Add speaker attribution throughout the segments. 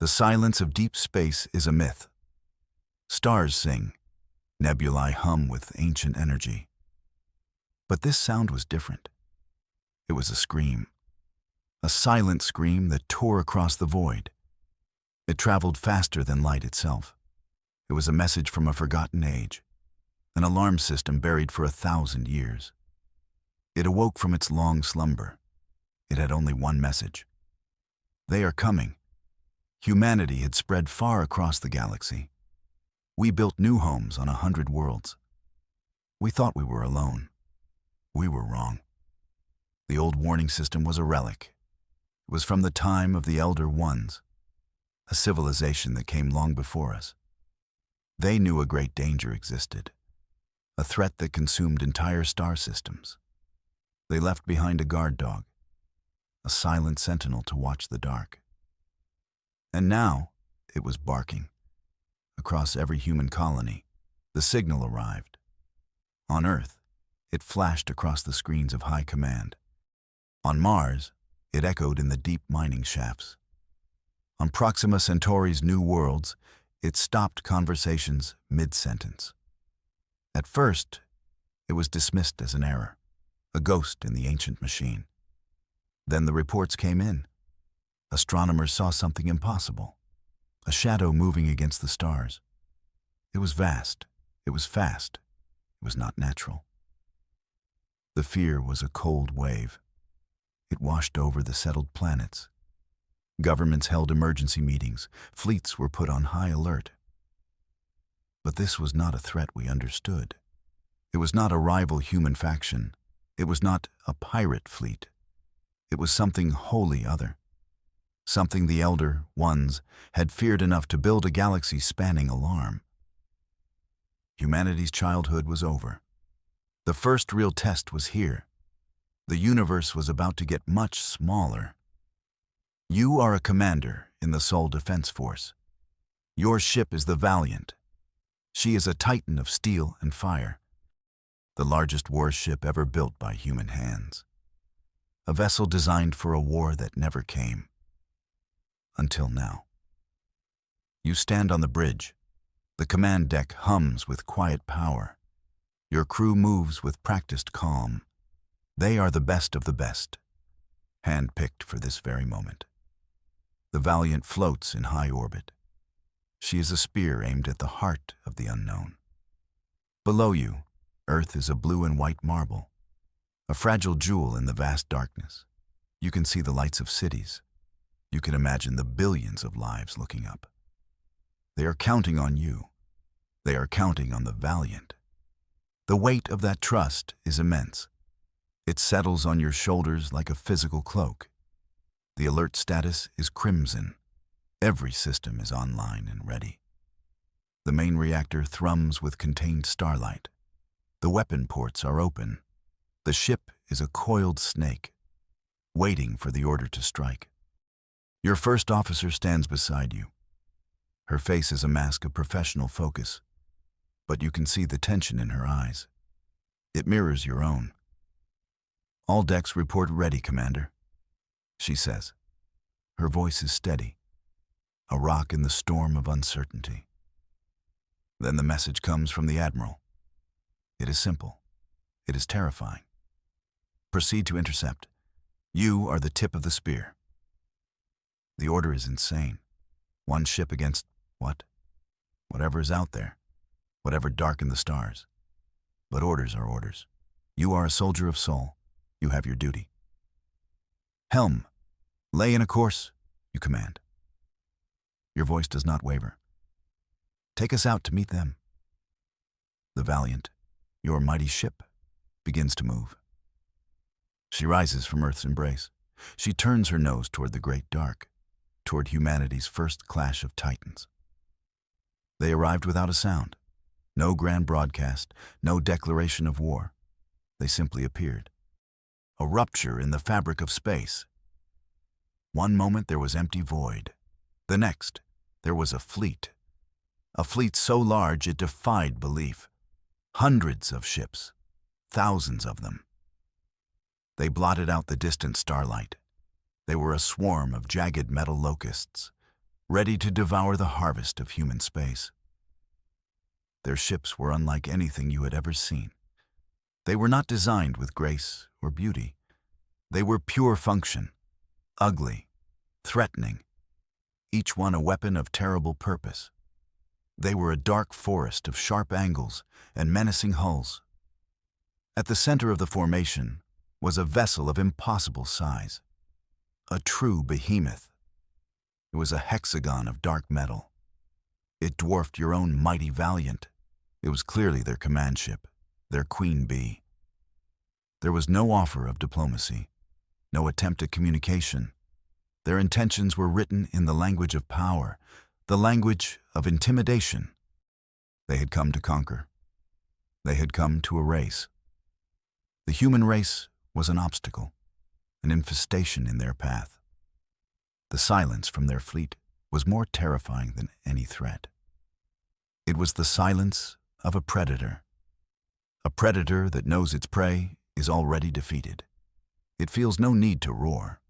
Speaker 1: The silence of deep space is a myth. Stars sing, nebulae hum with ancient energy. But this sound was different. It was a scream. A silent scream that tore across the void. It traveled faster than light itself. It was a message from a forgotten age, an alarm system buried for 1,000 years. It awoke from its long slumber. It had only one message. They are coming. Humanity had spread far across the galaxy. We built new homes on 100 worlds. We thought we were alone. We were wrong. The old warning system was a relic. It was from the time of the Elder Ones, a civilization that came long before us. They knew a great danger existed, a threat that consumed entire star systems. They left behind a guard dog, a silent sentinel to watch the dark. And now it was barking. Across every human colony, the signal arrived. On Earth, it flashed across the screens of high command. On Mars, it echoed in the deep mining shafts. On Proxima Centauri's new worlds, it stopped conversations mid-sentence. At first, it was dismissed as an error, a ghost in the ancient machine. Then the reports came in. Astronomers saw something impossible, a shadow moving against the stars. It was vast, it was fast, it was not natural. The fear was a cold wave. It washed over the settled planets. Governments held emergency meetings. Fleets were put on high alert. But this was not a threat we understood. It was not a rival human faction. It was not a pirate fleet. It was something wholly other. Something the Elder Ones had feared enough to build a galaxy-spanning alarm. Humanity's childhood was over. The first real test was here. The universe was about to get much smaller. You are a commander in the Sol Defense Force. Your ship is the Valiant. She is a titan of steel and fire, the largest warship ever built by human hands. A vessel designed for a war that never came. Until now. You stand on the bridge. The command deck hums with quiet power. Your crew moves with practiced calm. They are the best of the best, hand-picked for this very moment. The Valiant floats in high orbit. She is a spear aimed at the heart of the unknown. Below you, Earth is a blue and white marble, a fragile jewel in the vast darkness. You can see the lights of cities. You can imagine the billions of lives looking up. They are counting on you. They are counting on the Valiant. The weight of that trust is immense. It settles on your shoulders like a physical cloak. The alert status is crimson. Every system is online and ready. The main reactor thrums with contained starlight. The weapon ports are open. The ship is a coiled snake, waiting for the order to strike. Your first officer stands beside you. Her face is a mask of professional focus, but you can see the tension in her eyes. It mirrors your own. All decks report ready, Commander, she says. Her voice is steady, a rock in the storm of uncertainty. Then the message comes from the Admiral. It is simple. It is terrifying. Proceed to intercept. You are the tip of the spear. The order is insane. One ship against what? Whatever is out there. Whatever darkened the stars. But orders are orders. You are a soldier of Sol. You have your duty. Helm, lay in a course, you command. Your voice does not waver. Take us out to meet them. The Valiant, your mighty ship, begins to move. She rises from Earth's embrace. She turns her nose toward the great dark, toward humanity's first clash of titans. They arrived without a sound. No grand broadcast, no declaration of war. They simply appeared. A rupture in the fabric of space. One moment there was empty void. The next, there was a fleet. A fleet so large it defied belief. Hundreds of ships, thousands of them. They blotted out the distant starlight. They were a swarm of jagged metal locusts, ready to devour the harvest of human space. Their ships were unlike anything you had ever seen. They were not designed with grace or beauty. They were pure function, ugly, threatening, each one a weapon of terrible purpose. They were a dark forest of sharp angles and menacing hulls. At the center of the formation was a vessel of impossible size, a true behemoth. It was a hexagon of dark metal. It dwarfed your own mighty Valiant. It was clearly their command ship, their Queen Bee. There was no offer of diplomacy, no attempt at communication. Their intentions were written in the language of power, the language of intimidation. They had come to conquer. They had come to erase. The human race was an obstacle, an infestation in their path. The silence from their fleet was more terrifying than any threat. It was the silence of a predator that knows its prey is already defeated. It feels no need to roar.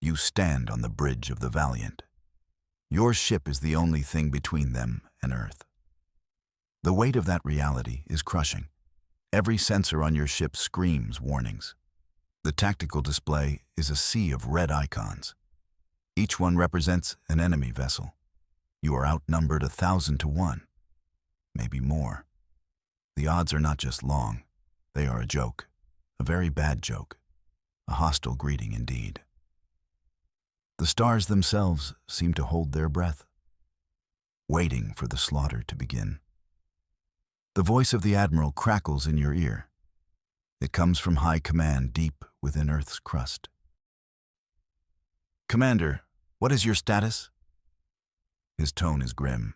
Speaker 1: You stand on the bridge of the Valiant. Your ship is the only thing between them and Earth. The weight of that reality is crushing. Every sensor on your ship screams warnings. The tactical display is a sea of red icons. Each one represents an enemy vessel. You are outnumbered 1,000 to 1, maybe more. The odds are not just long. They are a joke, a very bad joke, a hostile greeting indeed. The stars themselves seem to hold their breath, waiting for the slaughter to begin. The voice of the Admiral crackles in your ear. It comes from high command deep within Earth's crust. "Commander, what is your status?" His tone is grim.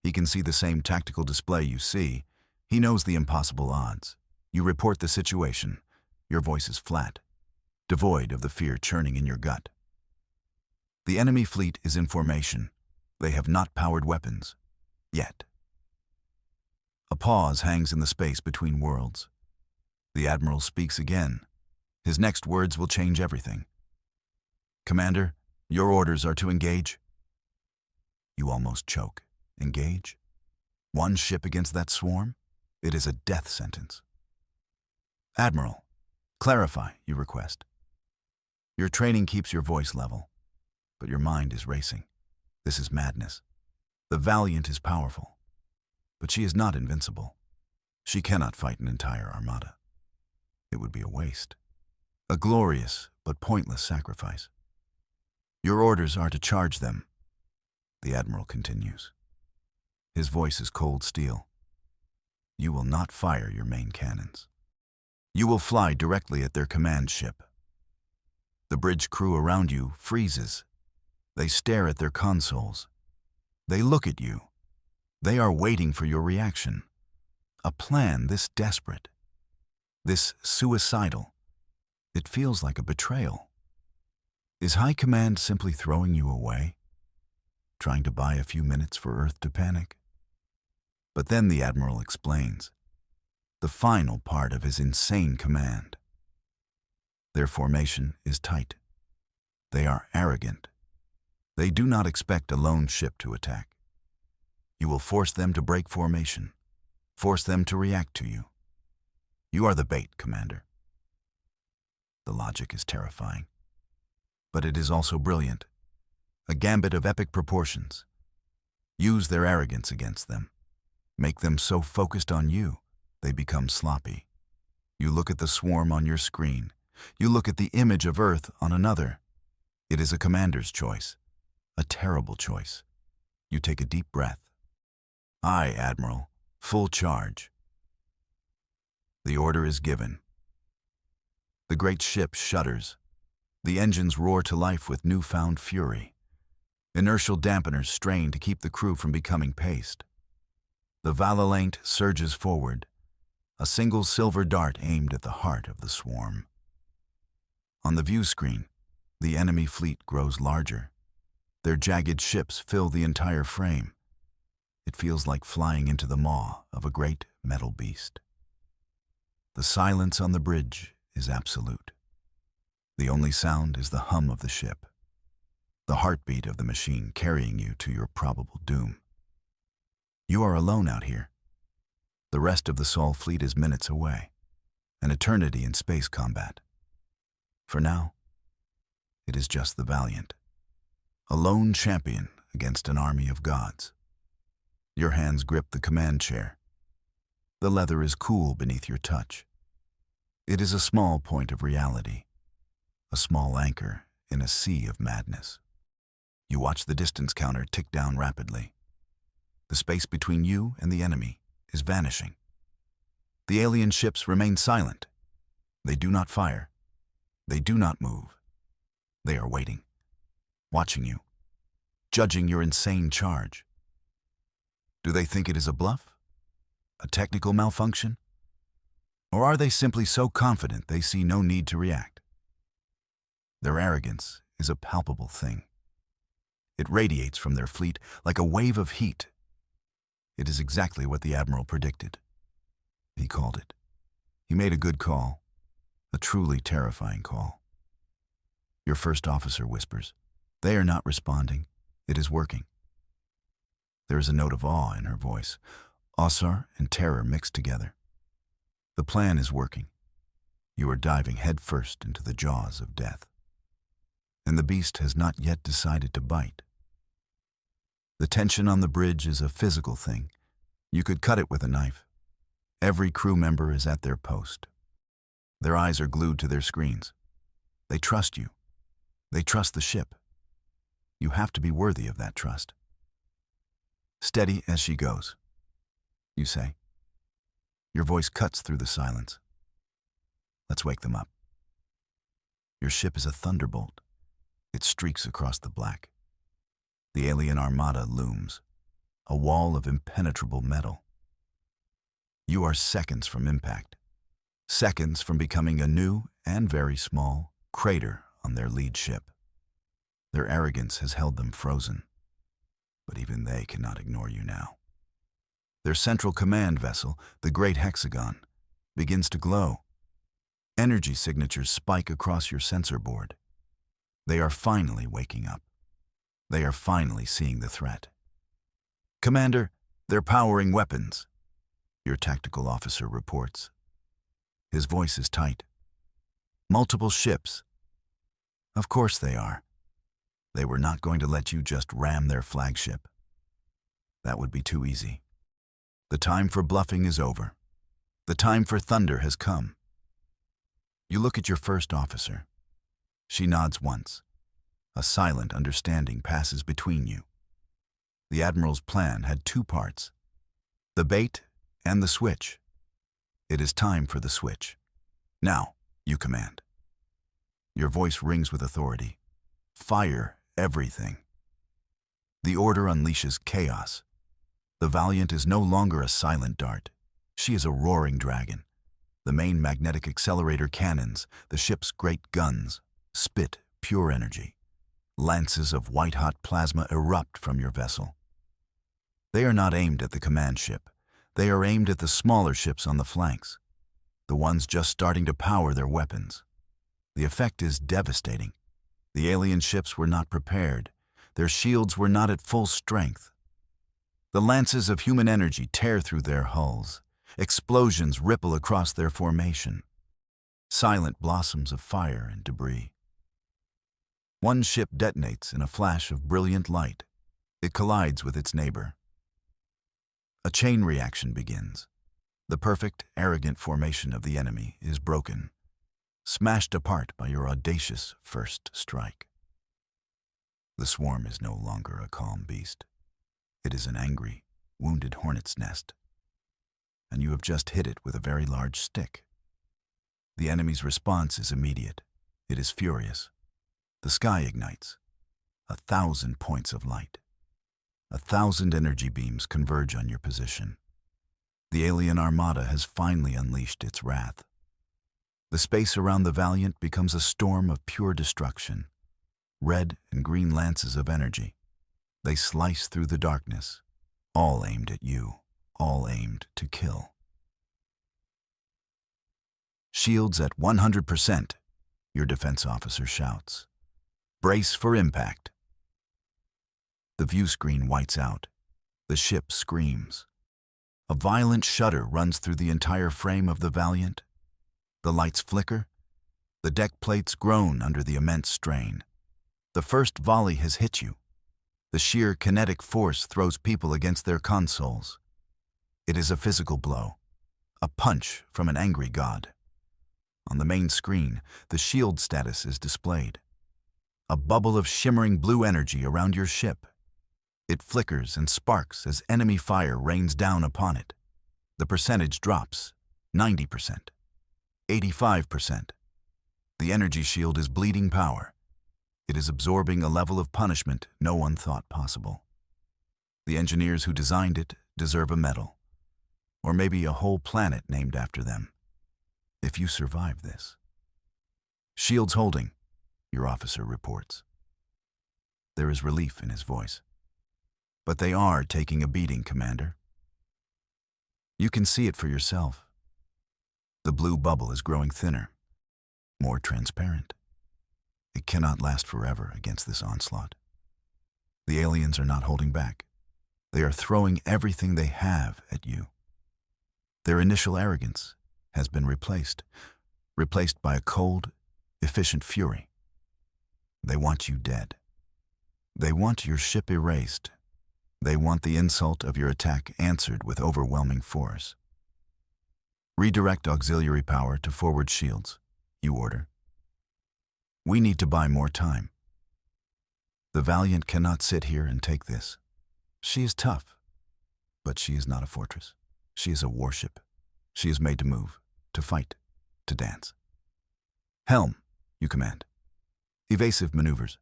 Speaker 1: He can see the same tactical display you see. He knows the impossible odds. You report the situation. Your voice is flat, devoid of the fear churning in your gut. The enemy fleet is in formation. They have not powered weapons. Yet. A pause hangs in the space between worlds. The Admiral speaks again. His next words will change everything. "Commander, your orders are to engage." You almost choke. Engage? One ship against that swarm? It is a death sentence. "Admiral, clarify," you request. Your training keeps your voice level, but your mind is racing. This is madness. The Valiant is powerful, but she is not invincible. She cannot fight an entire armada. It would be a waste. A glorious but pointless sacrifice. "Your orders are to charge them," the Admiral continues. His voice is cold steel. "You will not fire your main cannons. You will fly directly at their command ship." The bridge crew around you freezes. They stare at their consoles. They look at you. They are waiting for your reaction. A plan this desperate, this suicidal, it feels like a betrayal. Is High Command simply throwing you away? Trying to buy a few minutes for Earth to panic? But then the Admiral explains the final part of his insane command. Their formation is tight. They are arrogant. They do not expect a lone ship to attack. You will force them to break formation, force them to react to you. You are the bait, Commander. The logic is terrifying, but it is also brilliant. A gambit of epic proportions. Use their arrogance against them. Make them so focused on you, they become sloppy. You look at the swarm on your screen. You look at the image of Earth on another. It is a commander's choice, a terrible choice. You take a deep breath. "Aye, Admiral, full charge." The order is given. The great ship shudders. The engines roar to life with newfound fury. Inertial dampeners strain to keep the crew from becoming paste. The Valorant surges forward, a single silver dart aimed at the heart of the swarm. On the view screen, the enemy fleet grows larger. Their jagged ships fill the entire frame. It feels like flying into the maw of a great metal beast. The silence on the bridge is absolute. The only sound is the hum of the ship. the heartbeat of the machine carrying you to your probable doom. You are alone out here. The rest of the Sol fleet is minutes away, an eternity in space combat. For now, it is just the valiant, a lone champion against an army of gods. Your hands grip the command chair. The leather is cool beneath your touch. It is a small point of reality, a small anchor in a sea of madness. You watch the distance counter tick down rapidly. The space between you and the enemy is vanishing. The alien ships remain silent. They do not fire. They do not move. They are waiting, watching you, judging your insane charge. Do they think it is a bluff? A technical malfunction? Or are they simply so confident they see no need to react? Their arrogance is a palpable thing. It radiates from their fleet like a wave of heat. It is exactly what the Admiral predicted. He called it. He made a good call, a truly terrifying call. Your first officer whispers, "They are not responding. It is working." There is a note of awe in her voice, Osar and terror mixed together. The plan is working. You are diving headfirst into the jaws of death. And the beast has not yet decided to bite. The tension on the bridge is a physical thing. You could cut it with a knife. Every crew member is at their post. Their eyes are glued to their screens. They trust you. They trust the ship. You have to be worthy of that trust. Steady as she goes, you say. Your voice cuts through the silence. Let's wake them up. Your ship is a thunderbolt. It streaks across the black. The alien Armada looms, a wall of impenetrable metal. You are seconds from impact, seconds from becoming a new and very small crater on their lead ship. Their arrogance has held them frozen, but even they cannot ignore you now. Their central command vessel, the Great Hexagon, begins to glow. Energy signatures spike across your sensor board. They are finally waking up. They are finally seeing the threat. "Commander, they're powering weapons," your tactical officer reports. His voice is tight. "Multiple ships." Of course they are. They were not going to let you just ram their flagship. That would be too easy. The time for bluffing is over. The time for thunder has come. You look at your first officer. She nods once. A silent understanding passes between you. The Admiral's plan had two parts, the bait and the switch. It is time for the switch. Now, you command. Your voice rings with authority. Fire everything. The order unleashes chaos. The Valiant is no longer a silent dart. She is a roaring dragon. The main magnetic accelerator cannons, the ship's great guns, spit pure energy. Lances of white-hot plasma erupt from your vessel. They are not aimed at the command ship. They are aimed at the smaller ships on the flanks, the ones just starting to power their weapons. The effect is devastating. The alien ships were not prepared. Their shields were not at full strength. The lances of human energy tear through their hulls. Explosions ripple across their formation. Silent blossoms of fire and debris. One ship detonates in a flash of brilliant light. It collides with its neighbor. A chain reaction begins. The perfect, arrogant formation of the enemy is broken, smashed apart by your audacious first strike. The swarm is no longer a calm beast. It is an angry, wounded hornet's nest. And you have just hit it with a very large stick. The enemy's response is immediate. It is furious. The sky ignites. 1,000 points of light. 1,000 energy beams converge on your position. The alien Armada has finally unleashed its wrath. The space around the Valiant becomes a storm of pure destruction. Red and green lances of energy. They slice through the darkness, all aimed at you, all aimed to kill. "Shields at 100%, your defense officer shouts. "Brace for impact." The view screen whites out. The ship screams. A violent shudder runs through the entire frame of the Valiant. The lights flicker. The deck plates groan under the immense strain. The first volley has hit you. The sheer kinetic force throws people against their consoles. It is a physical blow, a punch from an angry god. On the main screen, the shield status is displayed. A bubble of shimmering blue energy around your ship. It flickers and sparks as enemy fire rains down upon it. The percentage drops, 90%, 85%. The energy shield is bleeding power. It is absorbing a level of punishment no one thought possible. The engineers who designed it deserve a medal, or maybe a whole planet named after them. If you survive this. Shields holding, your officer reports. There is relief in his voice. But they are taking a beating, Commander. You can see it for yourself. The blue bubble is growing thinner, more transparent. It cannot last forever against this onslaught. The aliens are not holding back. They are throwing everything they have at you. Their initial arrogance has been replaced by a cold, efficient fury. They want you dead. They want your ship erased. They want the insult of your attack answered with overwhelming force. Redirect auxiliary power to forward shields, you order. We need to buy more time. The Valiant cannot sit here and take this. She is tough, but she is not a fortress. She is a warship. She is made to move, to fight, to dance. Helm, you command. Evasive maneuvers.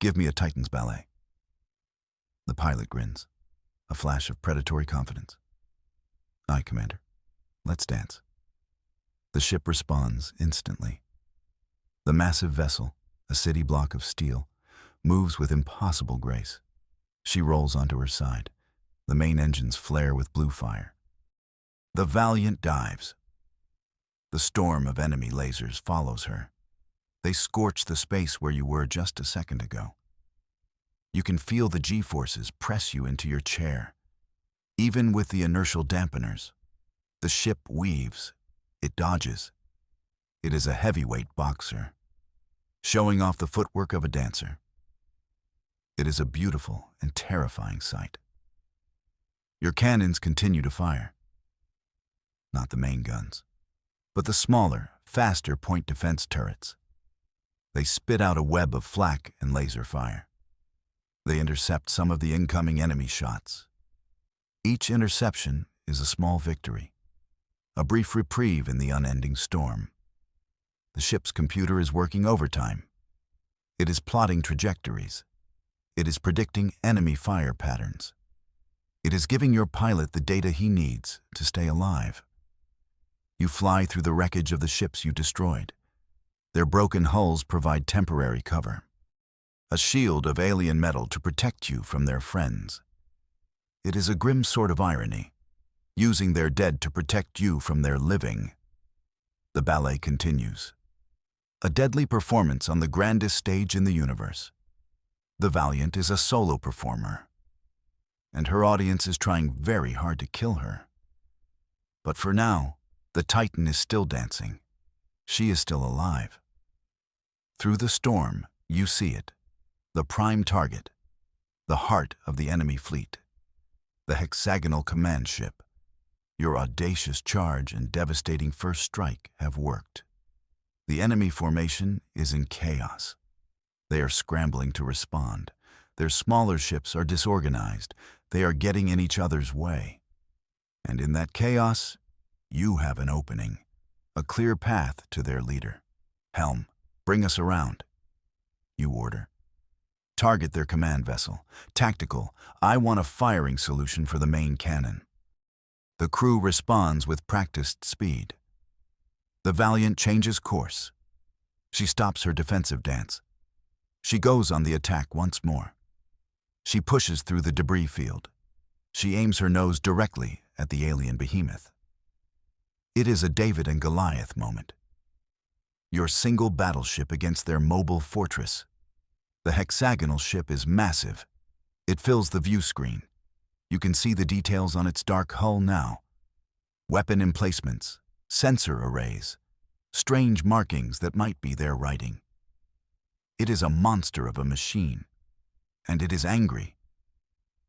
Speaker 1: Give me a Titan's ballet. The pilot grins, a flash of predatory confidence. Aye, Commander. Let's dance. The ship responds instantly. The massive vessel, a city block of steel, moves with impossible grace. She rolls onto her side. The main engines flare with blue fire. The Valiant dives. The storm of enemy lasers follows her. They scorch the space where you were just a second ago. You can feel the G-forces press you into your chair. Even with the inertial dampeners, the ship weaves. It dodges. It is a heavyweight boxer, showing off the footwork of a dancer. It is a beautiful and terrifying sight. Your cannons continue to fire. Not the main guns, but the smaller, faster point defense turrets. They spit out a web of flak and laser fire. They intercept some of the incoming enemy shots. Each interception is a small victory, a brief reprieve in the unending storm. The ship's computer is working overtime. It is plotting trajectories. It is predicting enemy fire patterns. It is giving your pilot the data he needs to stay alive. You fly through the wreckage of the ships you destroyed. Their broken hulls provide temporary cover, a shield of alien metal to protect you from their friends. It is a grim sort of irony, using their dead to protect you from their living. The ballet continues. A deadly performance on the grandest stage in the universe. The Valiant is a solo performer, and her audience is trying very hard to kill her. But for now, the Titan is still dancing. She is still alive. Through the storm, you see it. The prime target, the heart of the enemy fleet, the hexagonal command ship. Your audacious charge and devastating first strike have worked. The enemy formation is in chaos. They are scrambling to respond. Their smaller ships are disorganized. They are getting in each other's way. And in that chaos, you have an opening, a clear path to their leader. Helm, bring us around. You order. Target their command vessel. Tactical, I want a firing solution for the main cannon. The crew responds with practiced speed. The Valiant changes course. She stops her defensive dance. She goes on the attack once more. She pushes through the debris field. She aims her nose directly at the alien behemoth. It is a David and Goliath moment. Your single battleship against their mobile fortress. The hexagonal ship is massive. It fills the view screen. You can see the details on its dark hull now. Weapon emplacements, sensor arrays, strange markings that might be their writing. It is a monster of a machine, and it is angry.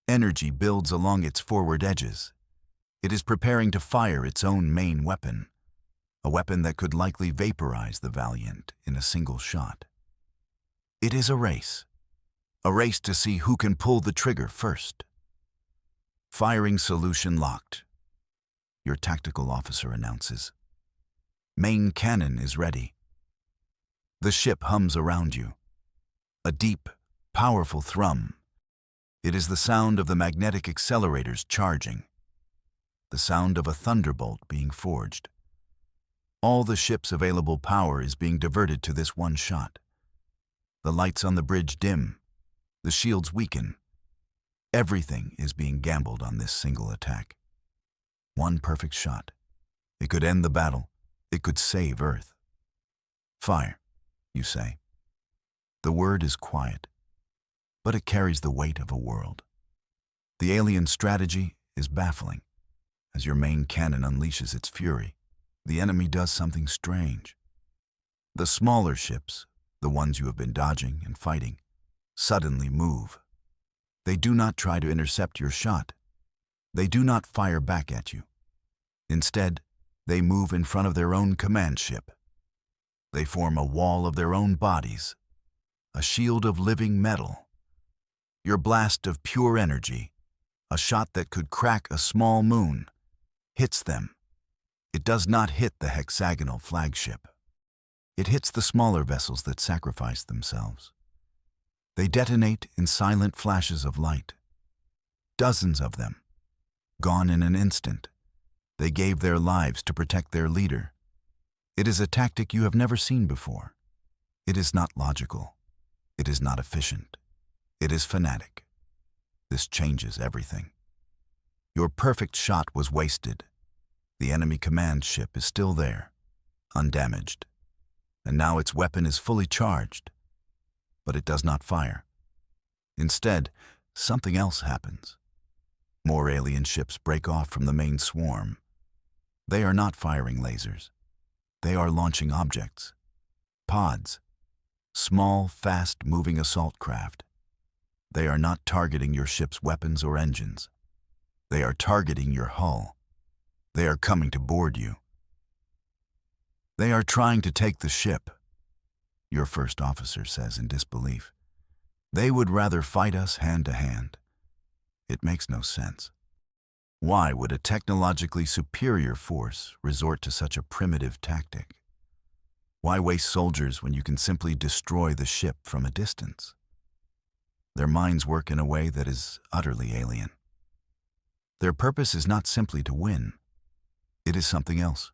Speaker 1: Energy builds along its forward edges. It is preparing to fire its own main weapon, a weapon that could likely vaporize the Valiant in a single shot. It is a race to see who can pull the trigger first. Firing solution locked. Your tactical officer announces. Main cannon is ready. The ship hums around you. A deep, powerful thrum. It is the sound of the magnetic accelerators charging. The sound of a thunderbolt being forged. All the ship's available power is being diverted to this one shot. The lights on the bridge dim. The shields weaken. Everything is being gambled on this single attack. One perfect shot. It could end the battle. It could save Earth. Fire, you say. The word is quiet, but it carries the weight of a world. The alien strategy is baffling. As your main cannon unleashes its fury, the enemy does something strange. The smaller ships, the ones you have been dodging and fighting, suddenly move. They do not try to intercept your shot. They do not fire back at you. Instead, they move in front of their own command ship. They form a wall of their own bodies, a shield of living metal. Your blast of pure energy, a shot that could crack a small moon, hits them. It does not hit the hexagonal flagship. It hits the smaller vessels that sacrifice themselves. They detonate in silent flashes of light. Dozens of them, gone in an instant. They gave their lives to protect their leader. It is a tactic you have never seen before. It is not logical. It is not efficient. It is fanatic. This changes everything. Your perfect shot was wasted. The enemy command ship is still there, undamaged, and now its weapon is fully charged, but it does not fire. Instead, something else happens. More alien ships break off from the main swarm. They are not firing lasers. They are launching objects, pods, small, fast-moving assault craft. They are not targeting your ship's weapons or engines. They are targeting your hull. They are coming to board you. They are trying to take the ship, your first officer says in disbelief. They would rather fight us hand to hand. It makes no sense. Why would a technologically superior force resort to such a primitive tactic? Why waste soldiers when you can simply destroy the ship from a distance? Their minds work in a way that is utterly alien. Their purpose is not simply to win. It is something else,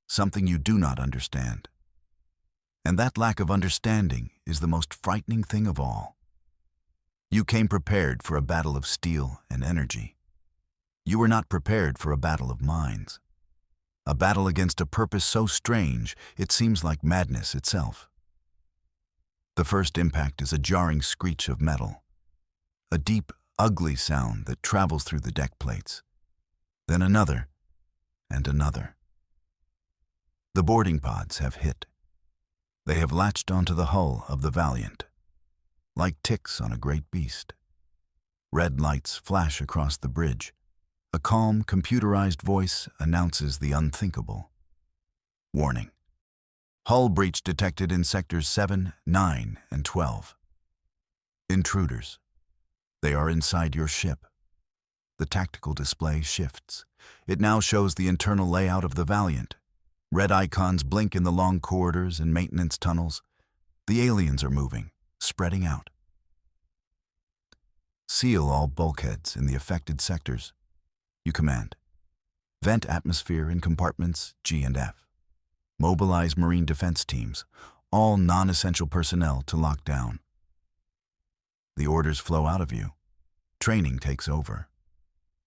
Speaker 1: something you do not understand. And that lack of understanding is the most frightening thing of all. You came prepared for a battle of steel and energy. You were not prepared for a battle of minds. A battle against a purpose so strange, it seems like madness itself. The first impact is a jarring screech of metal, a deep, ugly sound that travels through the deck plates. Then another, and another. The boarding pods have hit. They have latched onto the hull of the Valiant, like ticks on a great beast. Red lights flash across the bridge. A calm, computerized voice announces the unthinkable. Warning. Hull breach detected in sectors 7, 9, and 12. Intruders. They are inside your ship. The tactical display shifts. It now shows the internal layout of the Valiant. Red icons blink in the long corridors and maintenance tunnels. The aliens are moving, spreading out. Seal all bulkheads in the affected sectors. You command. Vent atmosphere in compartments G and F. Mobilize marine defense teams, all non-essential personnel to lock down. The orders flow out of you. Training takes over.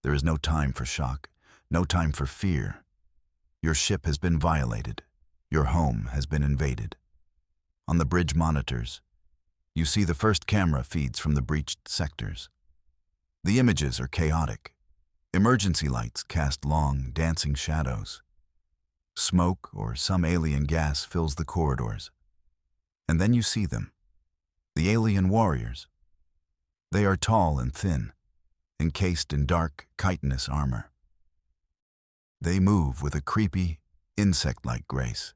Speaker 1: There is no time for shock, no time for fear. Your ship has been violated. Your home has been invaded. On the bridge monitors, you see the first camera feeds from the breached sectors. The images are chaotic. Emergency lights cast long, dancing shadows. Smoke or some alien gas fills the corridors. And then you see them. The alien warriors. They are tall and thin, encased in dark, chitinous armor. They move with a creepy, insect-like grace.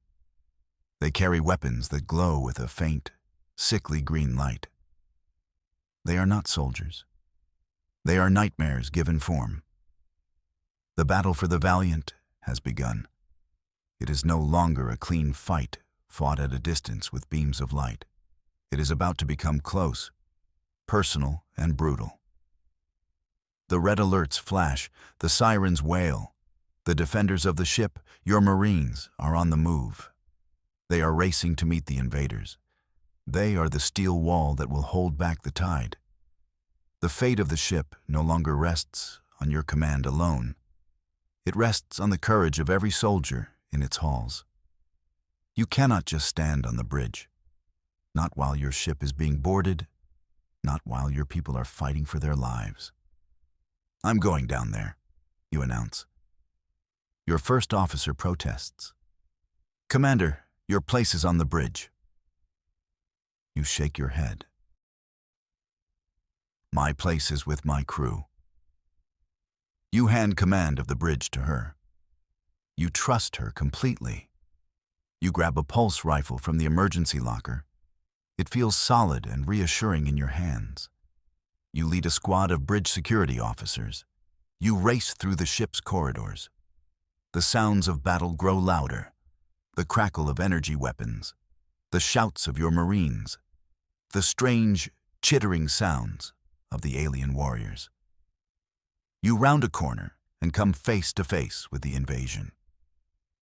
Speaker 1: They carry weapons that glow with a faint, sickly green light. They are not soldiers. They are nightmares given form. The battle for the valiant has begun. It is no longer a clean fight fought at a distance with beams of light. It is about to become close, personal, and brutal. The red alerts flash, the sirens wail. The defenders of the ship, your Marines, are on the move. They are racing to meet the invaders. They are the steel wall that will hold back the tide. The fate of the ship no longer rests on your command alone. It rests on the courage of every soldier in its halls. You cannot just stand on the bridge. Not while your ship is being boarded, not while your people are fighting for their lives. I'm going down there, you announce. Your first officer protests. Commander, your place is on the bridge. You shake your head. My place is with my crew. You hand command of the bridge to her. You trust her completely. You grab a pulse rifle from the emergency locker. It feels solid and reassuring in your hands. You lead a squad of bridge security officers. You race through the ship's corridors. The sounds of battle grow louder. The crackle of energy weapons. The shouts of your Marines. The strange, chittering sounds of the alien warriors. You round a corner and come face to face with the invasion.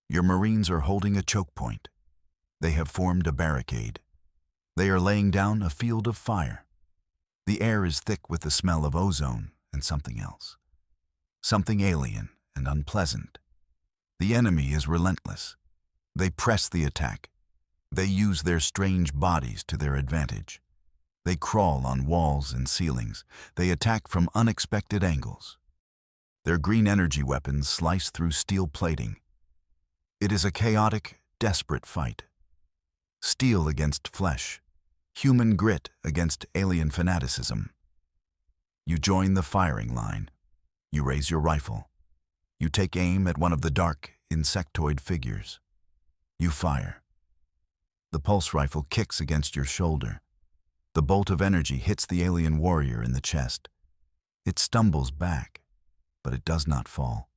Speaker 1: Your Marines are holding a choke point. They have formed a barricade. They are laying down a field of fire. The air is thick with the smell of ozone and something else. Something alien and unpleasant. The enemy is relentless. They press the attack. They use their strange bodies to their advantage. They crawl on walls and ceilings. They attack from unexpected angles. Their green energy weapons slice through steel plating. It is a chaotic, desperate fight. Steel against flesh. Human grit against alien fanaticism. You join the firing line. You raise your rifle. You take aim at one of the dark, insectoid figures. You fire. The pulse rifle kicks against your shoulder. The bolt of energy hits the alien warrior in the chest. It stumbles back, but it does not fall.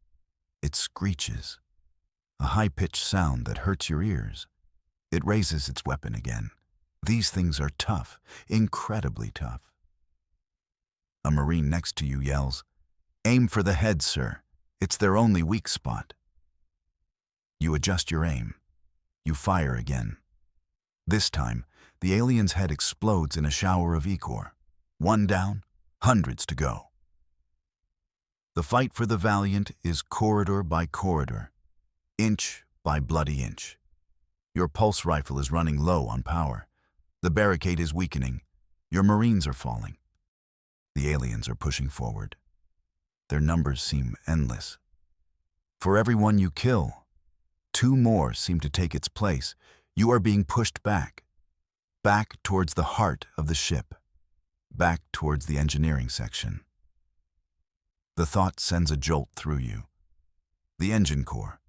Speaker 1: It screeches, a high-pitched sound that hurts your ears. It raises its weapon again. These things are tough, incredibly tough. A Marine next to you yells, "Aim for the head, sir. It's their only weak spot." You adjust your aim. You fire again. This time, the alien's head explodes in a shower of ichor. One down, hundreds to go. The fight for the valiant is corridor by corridor, inch by bloody inch. Your pulse rifle is running low on power. The barricade is weakening. Your Marines are falling. The aliens are pushing forward. Their numbers seem endless. For every one you kill, 2 more seem to take its place. You are being pushed back towards the heart of the ship, back towards the engineering section. The thought sends a jolt through you. The engine core,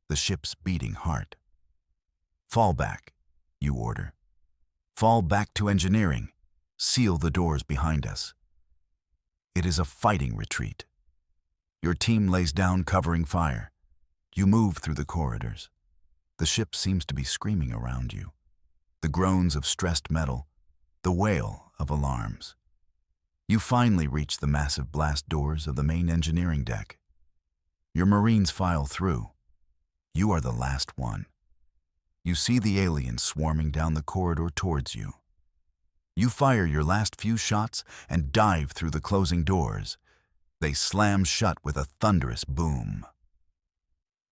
Speaker 1: the ship's beating heart. Fall back, you order. Fall back to engineering. Seal the doors behind us. It is a fighting retreat. Your team lays down covering fire. You move through the corridors. The ship seems to be screaming around you. The groans of stressed metal, the wail of alarms. You finally reach the massive blast doors of the main engineering deck. Your Marines file through. You are the last one. You see the aliens swarming down the corridor towards you. You fire your last few shots and dive through the closing doors. They slam shut with a thunderous boom.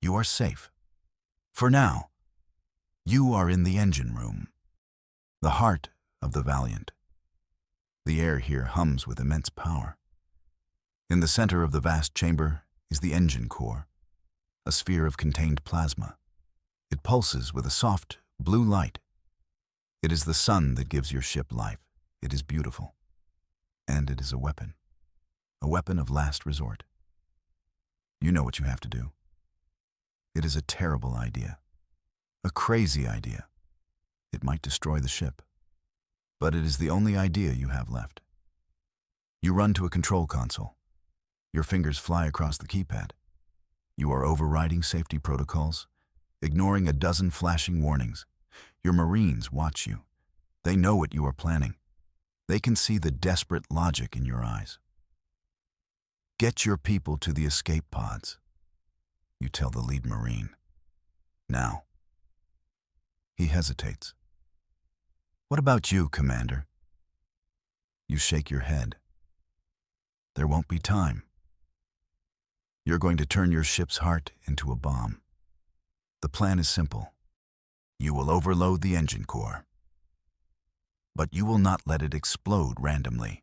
Speaker 1: You are safe. For now, you are in the engine room, the heart of the Valiant. The air here hums with immense power. In the center of the vast chamber is the engine core, a sphere of contained plasma. It pulses with a soft, blue light. It is the sun that gives your ship life. It is beautiful. And it is a weapon of last resort. You know what you have to do. It is a terrible idea, a crazy idea. It might destroy the ship, but it is the only idea you have left. You run to a control console. Your fingers fly across the keypad. You are overriding safety protocols, ignoring a dozen flashing warnings. Your Marines watch you. They know what you are planning. They can see the desperate logic in your eyes. Get your people to the escape pods, you tell the lead Marine. Now. He hesitates. What about you, Commander? You shake your head. There won't be time. You're going to turn your ship's heart into a bomb. The plan is simple. You will overload the engine core. But you will not let it explode randomly.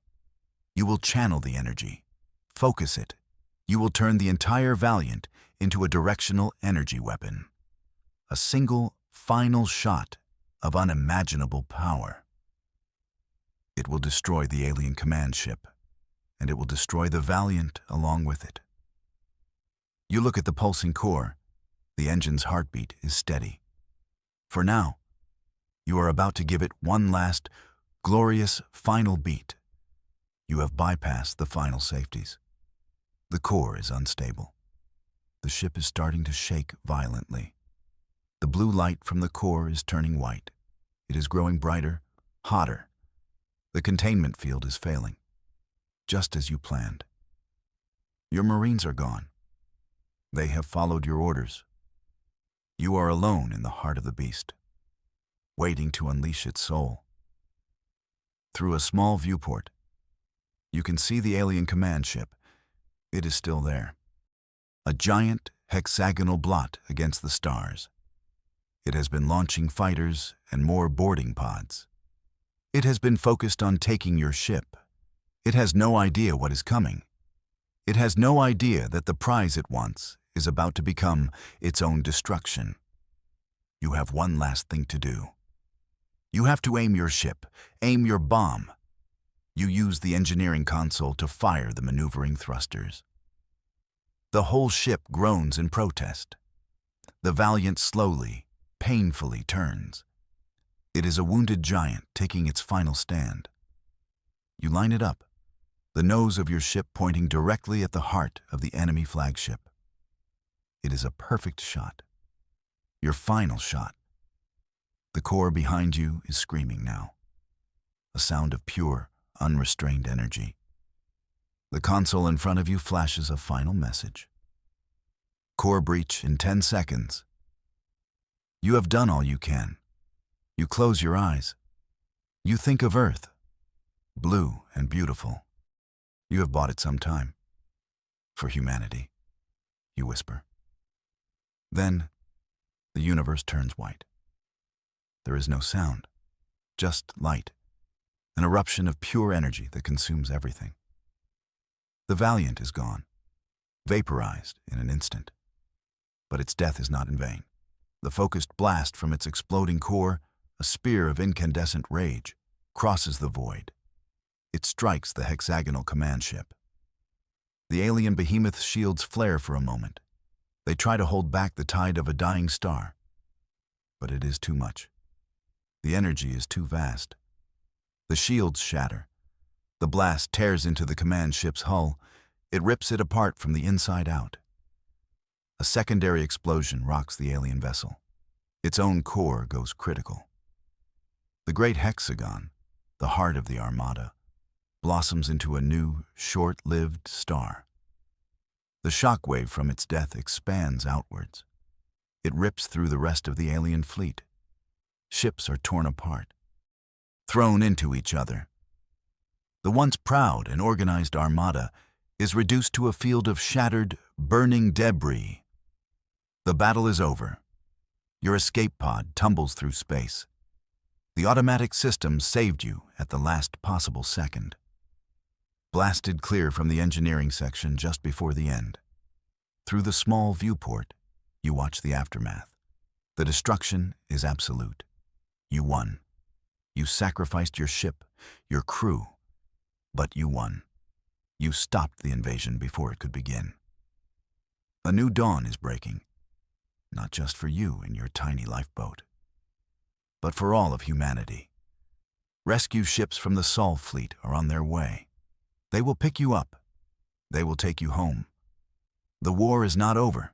Speaker 1: You will channel the energy, focus it. You will turn the entire Valiant into a directional energy weapon. A single, final shot of unimaginable power. It will destroy the alien command ship, and it will destroy the Valiant along with it. You look at the pulsing core. The engine's heartbeat is steady. For now, you are about to give it one last, glorious final beat. You have bypassed the final safeties. The core is unstable. The ship is starting to shake violently. The blue light from the core is turning white. It is growing brighter, hotter. The containment field is failing, just as you planned. Your Marines are gone. They have followed your orders. You are alone in the heart of the beast, waiting to unleash its soul. Through a small viewport, you can see the alien command ship. It is still there. A giant hexagonal blot against the stars. It has been launching fighters and more boarding pods. It has been focused on taking your ship. It has no idea what is coming. It has no idea that the prize it wants is about to become its own destruction. You have one last thing to do. You have to aim your ship, aim your bomb. You use the engineering console to fire the maneuvering thrusters. The whole ship groans in protest. The Valiant slowly, painfully turns. It is a wounded giant taking its final stand. You line it up, the nose of your ship pointing directly at the heart of the enemy flagship. It is a perfect shot. Your final shot. The core behind you is screaming now. A sound of pure, unrestrained energy. The console in front of you flashes a final message. Core breach in 10 seconds. You have done all you can. You close your eyes. You think of Earth, blue and beautiful. You have bought it some time. For humanity, you whisper. Then, the universe turns white. There is no sound, just light, an eruption of pure energy that consumes everything. The Valiant is gone, vaporized in an instant. But its death is not in vain. The focused blast from its exploding core, a spear of incandescent rage, crosses the void. It strikes the hexagonal command ship. The alien behemoth's shields flare for a moment. They try to hold back the tide of a dying star. But it is too much. The energy is too vast. The shields shatter. The blast tears into the command ship's hull. It rips it apart from the inside out. A secondary explosion rocks the alien vessel. Its own core goes critical. The great hexagon, the heart of the Armada, blossoms into a new, short-lived star. The shockwave from its death expands outwards. It rips through the rest of the alien fleet. Ships are torn apart, thrown into each other. The once proud and organized Armada is reduced to a field of shattered, burning debris. The battle is over. Your escape pod tumbles through space. The automatic system saved you at the last possible second. blasted clear from the engineering section just before the end. Through the small viewport, you watch the aftermath. The destruction is absolute. You won. You sacrificed your ship, your crew, but you won. You stopped the invasion before it could begin. A new dawn is breaking, not just for you in your tiny lifeboat, but for all of humanity. Rescue ships from the Sol fleet are on their way. They will pick you up. They will take you home. The war is not over.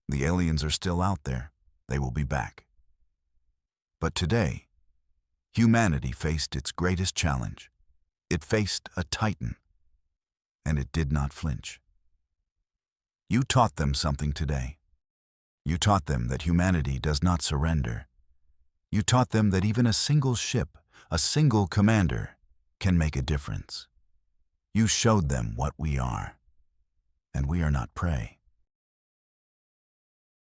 Speaker 1: The aliens are still out there. They will be back. But today, humanity faced its greatest challenge. It faced a Titan, and it did not flinch. You taught them something today. You taught them that humanity does not surrender. You taught them that even a single ship, a single commander, can make a difference. You showed them what we are, and we are not prey.